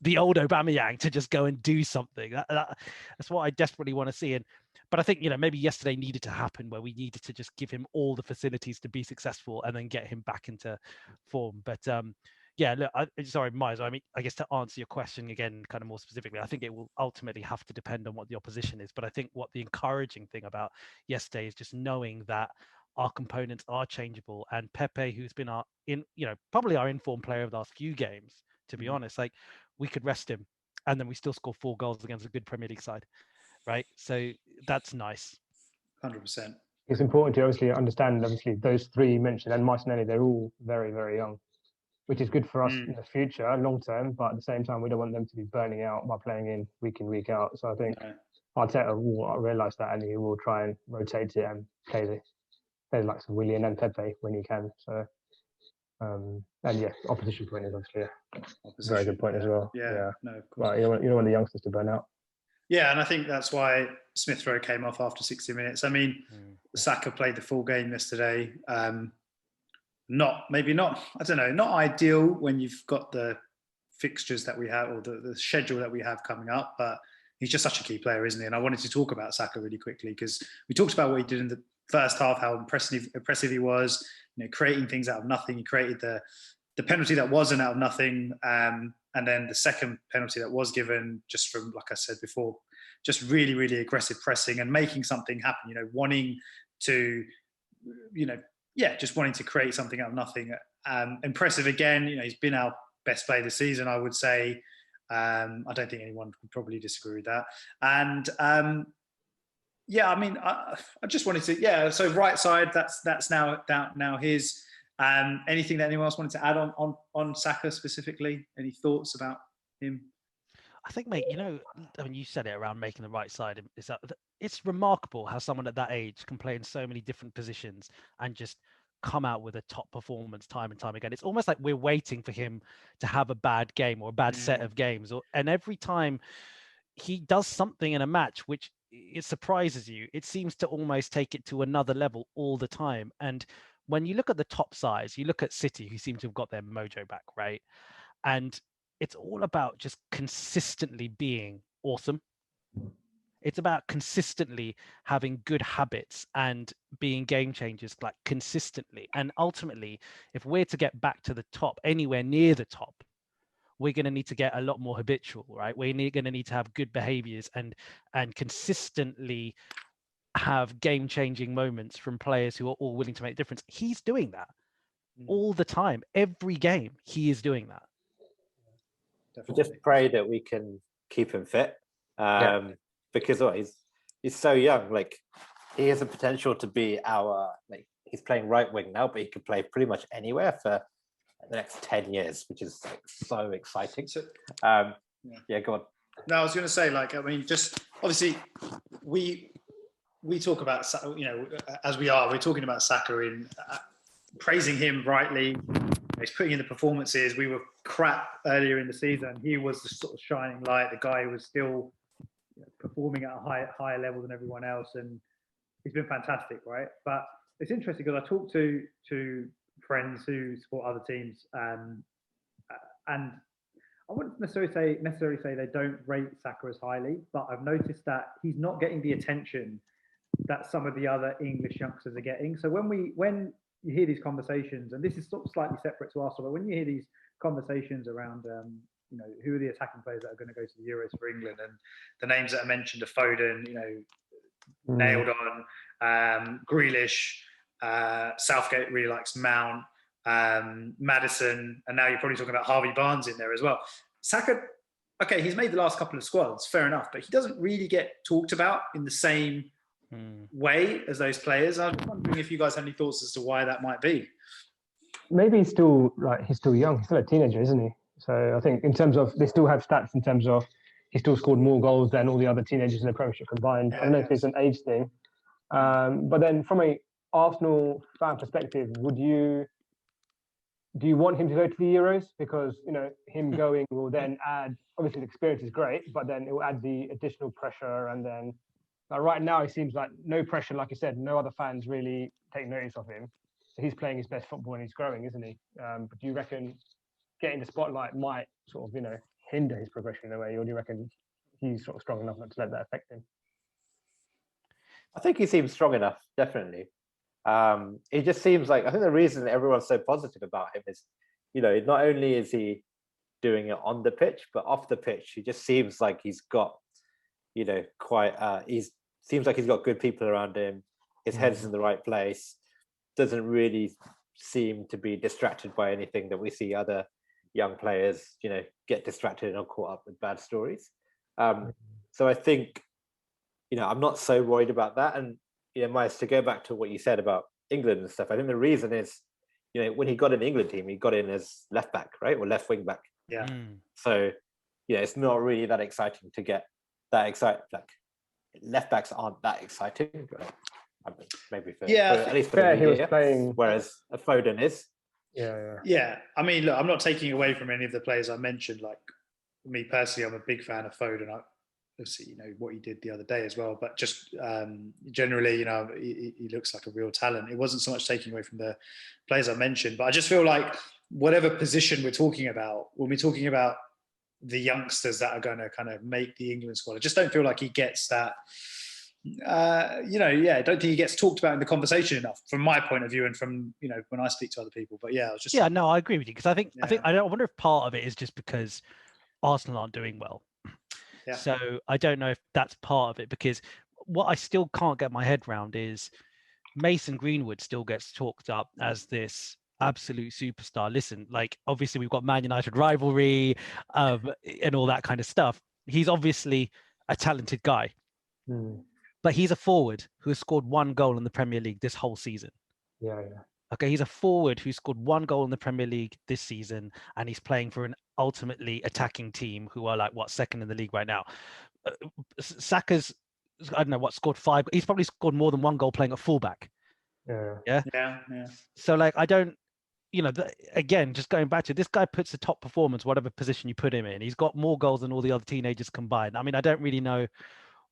the old Aubameyang to just go and do something. That's what I desperately want to see. But I think, maybe yesterday needed to happen where we needed to just give him all the facilities to be successful and then get him back into form. But yeah, look, sorry, Miles, I mean, I guess to answer your question again, kind of more specifically, I think it will ultimately have to depend on what the opposition is. But I think what the encouraging thing about yesterday is just knowing that our components are changeable, and Pepe, who's been probably our informed player of the last few games, to be honest, like we could rest him and then we still score 4 goals against a good Premier League side, right? So that's nice. 100%. It's important to obviously understand, those three you mentioned and Martinelli, they're all very, very young, which is good for us in the future, long term, but at the same time, we don't want them to be burning out by playing in, week out. So I think Arteta will realise that, and he will try and rotate it and play the likes of Willian and Pepe when he can. So, and yeah, opposition point is obviously a very good point as well. Yeah. No, of course. But you don't want the youngsters to burn out. Yeah, and I think that's why Smith Rowe came off after 60 minutes. I mean, Saka played the full game yesterday. Not ideal when you've got the fixtures that we have or the schedule that we have coming up, but he's just such a key player, isn't he? And I wanted to talk about Saka really quickly because we talked about what he did in the first half, how impressive he was, creating things out of nothing. He created the penalty that wasn't out of nothing, and then the second penalty that was given just from, like I said before, just really, really aggressive pressing and making something happen, wanting to, just wanting to create something out of nothing. Impressive again. He's been our best player this season, I would say. I don't think anyone would probably disagree with that. And I mean, I just wanted to, so right side, that's now his. Anything that anyone else wanted to add on Saka specifically? Any thoughts about him? I think, mate, I mean, you said it around making the right side. It's remarkable how someone at that age can play in so many different positions and just come out with a top performance time and time again. It's almost like we're waiting for him to have a bad game or a bad set of games. And every time he does something in a match, which it surprises you, it seems to almost take it to another level all the time. And when you look at the top sides, you look at City, who seem to have got their mojo back, right? And it's all about just consistently being awesome. It's about consistently having good habits and being game changers, like consistently. And ultimately, if we're to get back to the top, anywhere near the top, we're going to need to get a lot more habitual, right? We're going to need to have good behaviors and consistently have game-changing moments from players who are all willing to make a difference. He's doing that all the time. Every game, he is doing that. Definitely. Just pray that we can keep him fit, because he's so young. Like, he has the potential to be he's playing right wing now, but he could play pretty much anywhere for the next 10 years, which is so exciting. So, go on. No, I was going to say, just obviously we talk about, as we're talking about Saka in praising him rightly. He's putting in the performances. We were crap earlier in the season. He was the sort of shining light. The guy who was still performing at a higher level than everyone else, and he's been fantastic, right? But it's interesting because I talk to friends who support other teams, and I wouldn't necessarily say they don't rate Saka as highly, but I've noticed that he's not getting the attention that some of the other English youngsters are getting. So when you hear these conversations, and this is sort of slightly separate to Arsenal, but when you hear these conversations around who are the attacking players that are going to go to the Euros for England, and the names that I mentioned are Foden, nailed on, Grealish, Southgate really likes Mount, Maddison, and now you're probably talking about Harvey Barnes in there as well. Saka, okay, he's made the last couple of squads, fair enough, but he doesn't really get talked about in the same way as those players. I was wondering if you guys have any thoughts as to why that might be. Maybe he's still young. He's still a teenager, isn't he? So I think in terms of, they still have stats in terms of he still scored more goals than all the other teenagers in the Premiership combined. I don't know if it's an age thing. But then from a Arsenal fan perspective, do you want him to go to the Euros? Because, him going will then add, obviously the experience is great, but then it will add the additional pressure. And then right now, it seems like no pressure, like I said, no other fans really take notice of him. So he's playing his best football and he's growing, isn't he? But do you reckon getting the spotlight might sort of, hinder his progression in a way? Or do you reckon he's sort of strong enough not to let that affect him? I think he seems strong enough, definitely. It just seems like, I think the reason everyone's so positive about him is, not only is he doing it on the pitch, but off the pitch, he just seems like he's got, seems like he's got good people around him. His head's in the right place. Doesn't really seem to be distracted by anything that we see other young players, get distracted and caught up with bad stories. So I think, I'm not so worried about that. And, Miles, to go back to what you said about England and stuff, I think the reason is, when he got in the England team, he got in as left back, right? Or left wing back. Yeah. So, it's not really that exciting to get that excited. Like, left backs aren't that exciting, but maybe for at least for the he was playing. Whereas a Foden is. Yeah. I mean, look, I'm not taking away from any of the players I mentioned. Like, me personally, I'm a big fan of Foden. Obviously, what he did the other day as well. But just generally, he looks like a real talent. It wasn't so much taking away from the players I mentioned, but I just feel like whatever position we're talking about, when we're talking about the youngsters that are going to kind of make the England squad, I just don't feel like he gets that. I don't think he gets talked about in the conversation enough, from my point of view, and from when I speak to other people. But I was just I agree with you, because I wonder if part of it is just because Arsenal aren't doing well. Yeah. So I don't know if that's part of it, because what I still can't get my head around is Mason Greenwood still gets talked up as this absolute superstar. Listen, like, obviously we've got Man United rivalry and all that kind of stuff. He's obviously a talented guy. But he's a forward who has scored 1 goal in the Premier League this whole season. Yeah. Okay, he's a forward who scored 1 goal in the Premier League this season, and he's playing for an ultimately attacking team who are second in the league right now. Saka's, I don't know scored 5. He's probably scored more than 1 goal playing at fullback. Yeah. So I don't, again, just going back to this guy puts the top performance, whatever position you put him in. He's got more goals than all the other teenagers combined. I mean, I don't really know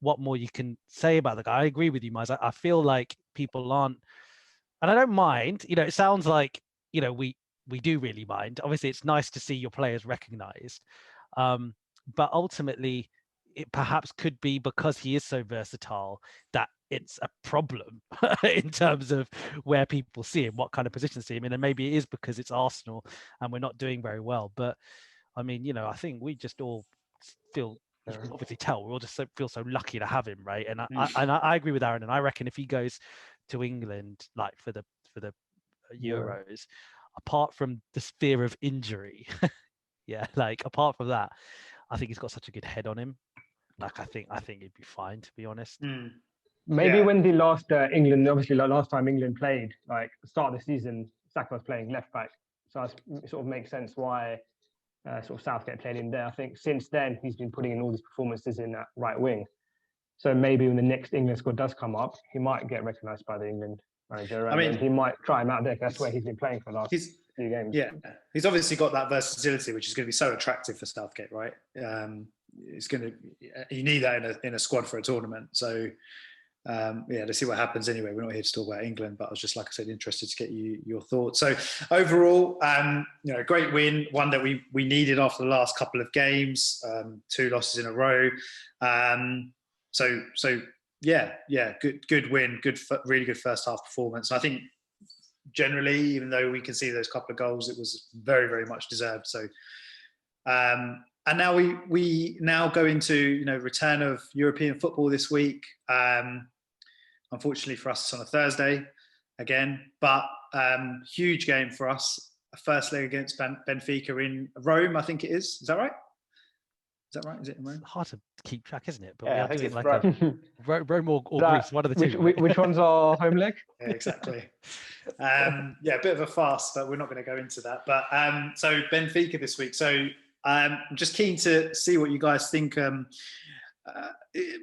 what more you can say about the guy. I agree with you, Miles. I feel like people aren't, and I don't mind. It sounds like we do really mind. Obviously, it's nice to see your players recognised, but ultimately, it perhaps could be because he is so versatile that it's a problem in terms of where people see him, what kind of positions see him in, and maybe it is because it's Arsenal and we're not doing very well. But I mean, I think we just all feel. You can obviously tell we all just feel so lucky to have him, right? And I agree with Aaron, and I reckon if he goes to England for the Euros, apart from the fear of injury, apart from that, I think he's got such a good head on him. I think he'd be fine, to be honest. Maybe when the last England, obviously last time England played, start of the season, Saka was playing left back, so it sort of makes sense why. Sort of Southgate played in there. I think since then he's been putting in all these performances in that right wing. So maybe when the next England squad does come up, he might get recognised by the England manager. And he might try him out there. That's where he's been playing for the last few games. Yeah, he's obviously got that versatility, which is going to be so attractive for Southgate, right? You need that in a squad for a tournament. So let's see what happens anyway. We're not here to talk about England, but I was just, like I said, interested to get your thoughts. So overall, great win, one that we needed after the last couple of games, 2 losses in a row. Good win, really good first half performance. I think generally, even though we can see those couple of goals, it was very, very much deserved. So, and now we now go into return of European football this week. Unfortunately for us, it's on a Thursday again, but huge game for us. A first leg against Benfica in Rome, I think it is. Is that right? Is that right? Is it in Rome? It's hard to keep track, isn't it? But Yeah, we I are think doing it's like Rome or That- Greece, one of the two. Which one's our home leg? Yeah, exactly. Yeah, a bit of a farce, but we're not going to go into that. But so Benfica this week. So I'm just keen to see what you guys think.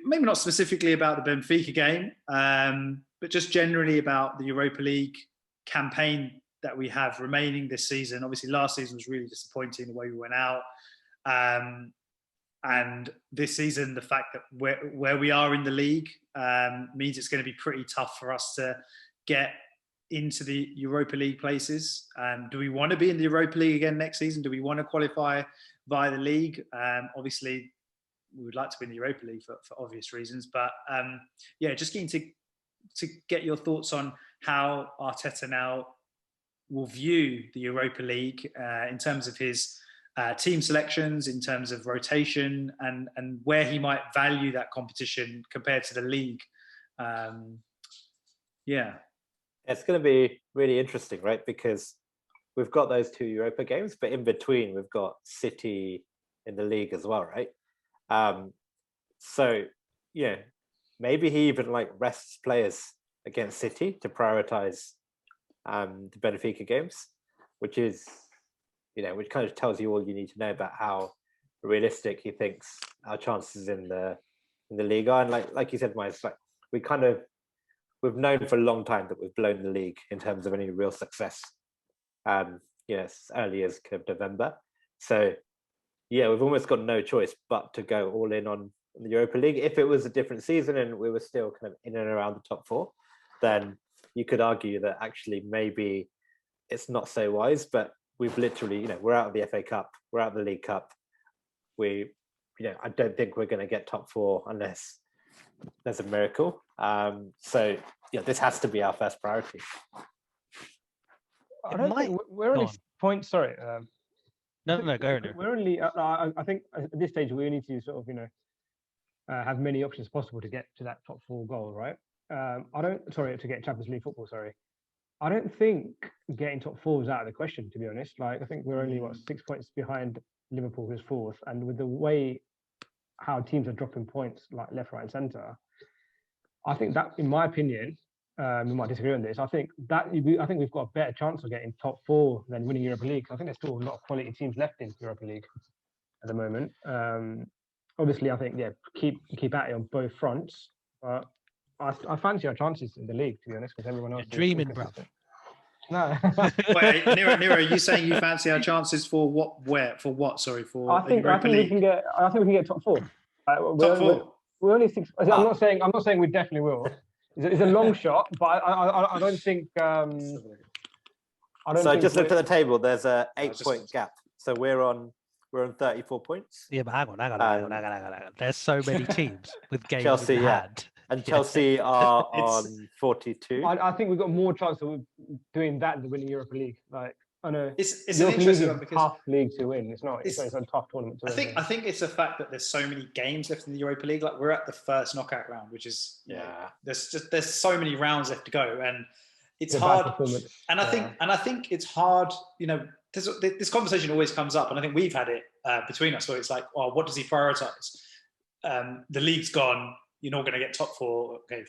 Maybe not specifically about the Benfica game, but just generally about the Europa League campaign that we have remaining this season. Obviously, last season was really disappointing the way we went out. And this season, the fact that where we are in the league means it's going to be pretty tough for us to get into the Europa League places. Do we want to be in the Europa League again next season? Do we want to qualify via the league? Obviously, we would like to be in the Europa League for obvious reasons. But yeah, just keen to get your thoughts on how Arteta now will view the Europa League in terms of his team selections, in terms of rotation, and where he might value that competition compared to the league. Yeah. It's going to be really interesting, right? Because we've got those 2 Europa games, but in between we've got City in the league as well, right? So yeah, maybe he even rests players against City to prioritize the Benfica games, which is, which kind of tells you all you need to know about how realistic he thinks our chances in the league are. And like you said, Miles, we've known for a long time that we've blown the league in terms of any real success. As early as kind of November. So yeah, we've almost got no choice but to go all in on the Europa League. If it was a different season and we were still kind of in and around the top 4, then you could argue that actually maybe it's not so wise. But we've literally, we're out of the FA Cup, we're out of the League Cup. I don't think we're going to get top 4 unless there's a miracle. So this has to be our first priority. I don't think we're only points. Sorry. No, go ahead. We're only. I think at this stage we need to sort of have many options possible to get to that top 4 goal, right? To get Champions League football. Sorry, I don't think getting top 4 is out of the question. To be honest, I think we're only 6 points behind Liverpool, who's 4th, and with the way how teams are dropping points left, right, and centre, I think that, in my opinion, we might disagree on this. I think we've got a better chance of getting top 4 than winning Europa League. I think there's still a lot of quality teams left in Europa League at the moment. Obviously, I think keep at it on both fronts. But I fancy our chances in the league, to be honest, because everyone else is dreaming, bro. No. Wait, Nero, are you saying you fancy our chances for what? Where? For what? Sorry, for I think Europa we League. can get. I think we can get top 4. Top 4. We're only 6. I'm not saying we definitely will. It's a long shot, but I don't think. I just looked at the table. There's a 8-point gap, so we're on 34 points. Yeah, but hang on. There's so many teams with games Chelsea, in hand. And Chelsea are on 42. I think we've got more chance of doing that than winning Europa League. I know it's an interesting one because tough league to win. It's a tough tournament to win. I think it's the fact that there's so many games left in the Europa League. We're at the first knockout round, which is there's so many rounds left to go, and it's hard. And I think it's hard. This conversation always comes up, and I think we've had it between us where it's like, well, what does he prioritize? The league's gone. You're not going to get top 4. Okay,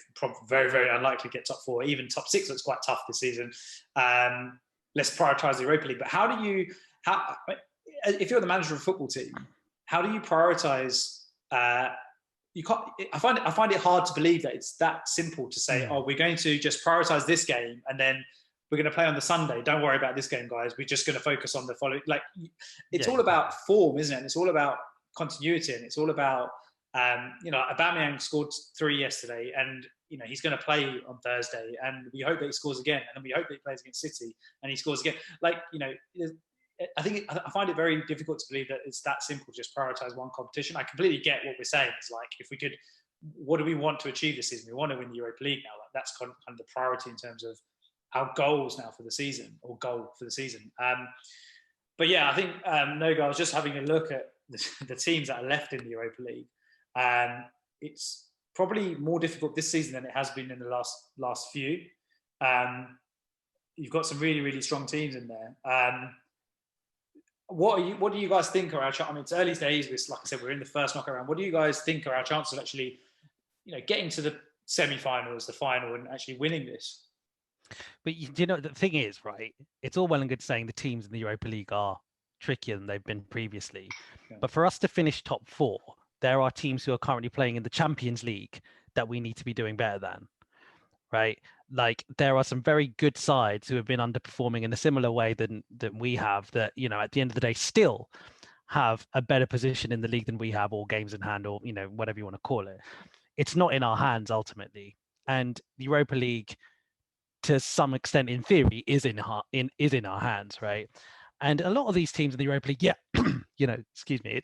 very, very unlikely to get top 4. Even top 6 looks quite tough this season. Let's prioritize the Europa League. But if you're the manager of a football team, how do you prioritize? You can't. I find it hard to believe that it's that simple to say, oh, we're going to just prioritize this game and then we're going to play on the Sunday. Don't worry about this game, guys. We're just going to focus on the following. It's all about form, isn't it? And it's all about continuity, and it's all about. Aubameyang scored 3 yesterday, and he's going to play on Thursday, and we hope that he scores again, and then we hope that he plays against City and he scores again. I find it very difficult to believe that it's that simple. Just prioritize one competition. I completely get what we're saying. It's if we could, what do we want to achieve this season? We want to win the Europa League now. That's kind of the priority in terms of our goals now for the season, or goal for the season. But yeah, I think Noga, I was just having a look at the teams that are left in the Europa League, and it's probably more difficult this season than it has been in the last few. You've got some really, really strong teams in there. What do you guys think are our chances? I mean, it's early days. Like I said, we're in the first knockout round. What do you guys think are our chances of actually, getting to the semi-finals, the final, and actually winning this? But the thing is, right? It's all well and good saying the teams in the Europa League are trickier than they've been previously. Yeah. But for us to finish top 4, there are teams who are currently playing in the Champions League that we need to be doing better than, right? Like there are some very good sides who have been underperforming in a similar way than we have, that, at the end of the day still have a better position in the league than we have, or games in hand, or, whatever you want to call it. It's not in our hands ultimately. And the Europa League, to some extent, in theory, is in our hands, right? And a lot of these teams in the Europa League, excuse me,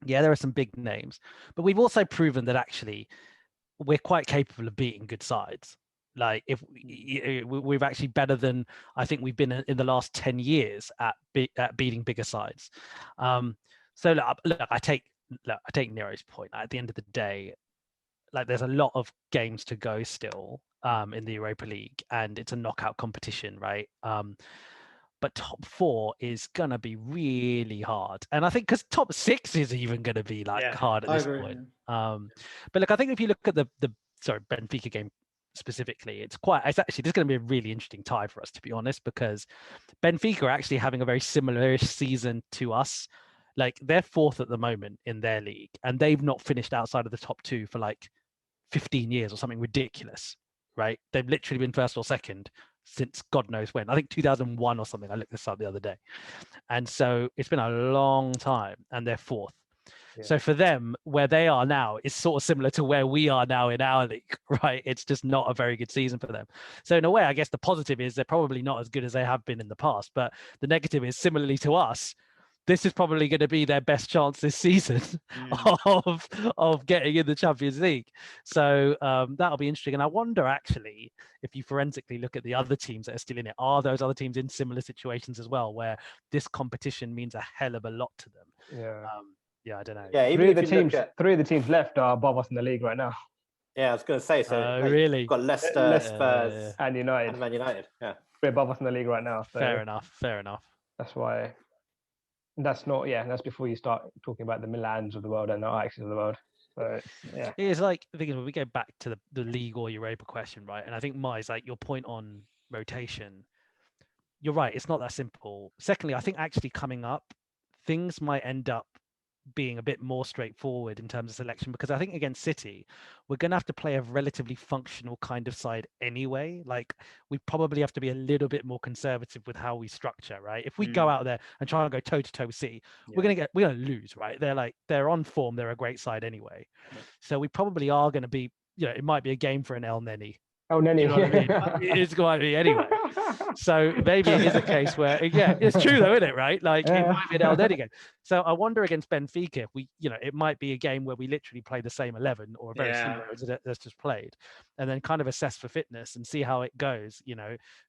there are some big names, but we've also proven that actually we're quite capable of beating good sides. Like if we've actually better than I think we've been in the last 10 years at beating bigger sides. So look, I take Nero's point. At the end of the day, like there's a lot of games to go still in the Europa League, and it's a knockout competition, right? But top 4 is gonna be really hard, and I think because top 6 is even gonna be hard at this point. But look, I think if you look at the Benfica game specifically, it's actually this is going to be a really interesting tie for us, to be honest, because Benfica are actually having a very similar season to us. Like they're 4th at the moment in their league, and they've not finished outside of the top 2 for like 15 years or something ridiculous, right? They've literally been 1st or 2nd since God knows when. I think 2001 or something. I looked this up the other day. And so it's been a long time, and they're 4th. Yeah. So for them, where they are now is sort of similar to where we are now in our league, right? It's just not a very good season for them. So in a way, I guess the positive is they're probably not as good as they have been in the past. But the negative is, similarly to us, this is probably going to be their best chance this season of getting in the Champions League. So that'll be interesting. And I wonder, actually, if you forensically look at the other teams that are still in it, are those other teams in similar situations as well, where this competition means a hell of a lot to them? Yeah, I don't know. Yeah, three of the teams left are above us in the league right now. Yeah, I was going to say, so really? You've got Leicester, Spurs, and United. And Man United. Yeah, we're above us in the league right now. So fair enough. That's why. That's not. Yeah, that's before you start talking about the Milans of the world and the Ajaxes of the world. So yeah, it's like the thing is, when we go back to the league or Europa question, right? And I think Mai's like your point on rotation. You're right. It's not that simple. Secondly, I think actually coming up, things might end up being a bit more straightforward in terms of selection, because I think against City, we're going to have to play a relatively functional kind of side anyway. Like we probably have to be a little bit more conservative with how we structure, right? If we go out there and try and go toe to toe with City, we're going to lose, right? They're on form. They're a great side anyway. So we probably are going to be, it might be a game for an El Neni. Oh, Nenny. You know what I mean? It's going to be anyway. So maybe it is a case where, it's true though, isn't it? Right? Like it might be an El Neni game. So I wonder against Benfica, if we, it might be a game where we literally play the same 11 or very similar as just played, and then kind of assess for fitness and see how it goes.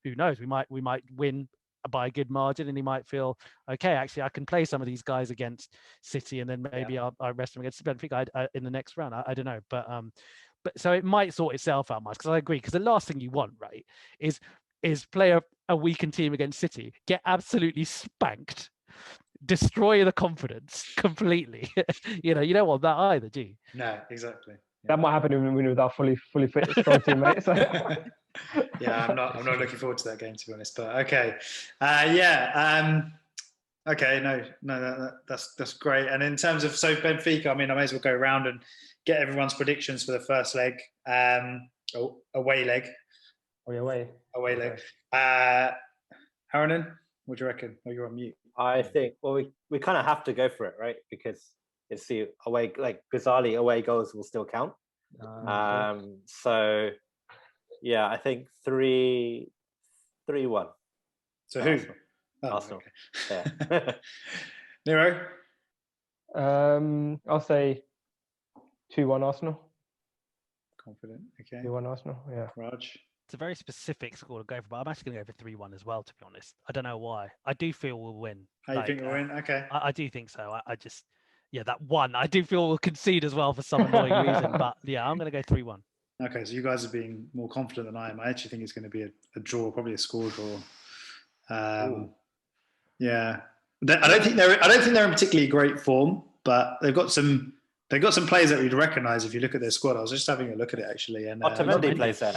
Who knows? We might win by a good margin, and he might feel, okay, actually I can play some of these guys against City, and then maybe I'll rest them against Benfica in the next round. I don't know, but so it might sort itself out, Mike, because I agree. Because the last thing you want, right, is play a weakened team against City, get absolutely spanked, destroy the confidence completely. You don't want that either, do you? No, exactly. That might happen even with our fully fit, strong team, mate. So. Yeah, I'm not looking forward to that game, to be honest. But okay, okay, no, that's great. And in terms of Benfica, I mean, I may as well go around and get everyone's predictions for the first leg, away leg. Away leg. Haranen, what do you reckon? Oh, you're on mute. I think, well, we kind of have to go for it, right? Because it's the away, like bizarrely, away goals will still count. So yeah, I think 3-1. So who? Arsenal. Okay. Yeah. Nero? I'll say 2-1 Arsenal. Confident. Okay. 2-1 Arsenal. Yeah. Raj? It's a very specific score to go for, but I'm actually going to go for 3-1 as well, to be honest. I don't know why. I do feel we'll win. How you think we'll win? Okay. I do think so. I just, that one, I do feel we'll concede as well for some annoying reason. But yeah, I'm going to go 3-1. Okay, so you guys are being more confident than I am. I actually think it's going to be a draw, probably a score draw. Yeah, I don't think they're in particularly great form, but they've got some players that we'd recognise if you look at their squad. I was just having a look at it actually, and Otamendi plays there.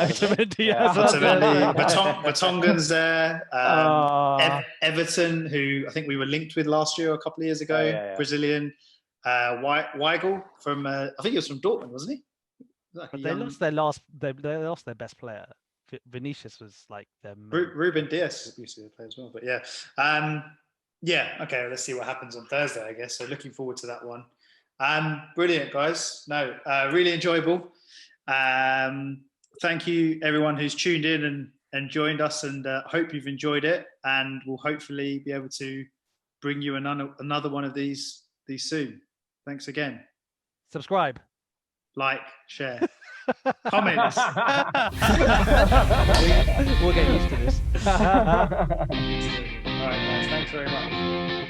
Vertonghen's there. Everton, who I think we were linked with last year or a couple of years ago, Brazilian. Weigl from I think he was from Dortmund, wasn't he? But they lost their best player. Vinicius was like them. Ruben Dias used to play as well, but okay. Let's see what happens on Thursday, I guess. So looking forward to that one. Brilliant, guys. No, really enjoyable. Thank you, everyone who's tuned in and joined us, and hope you've enjoyed it. And we'll hopefully be able to bring you another one of these soon. Thanks again. Subscribe. Like, share, comments. We'll get used to this. All right, guys. Thanks very much.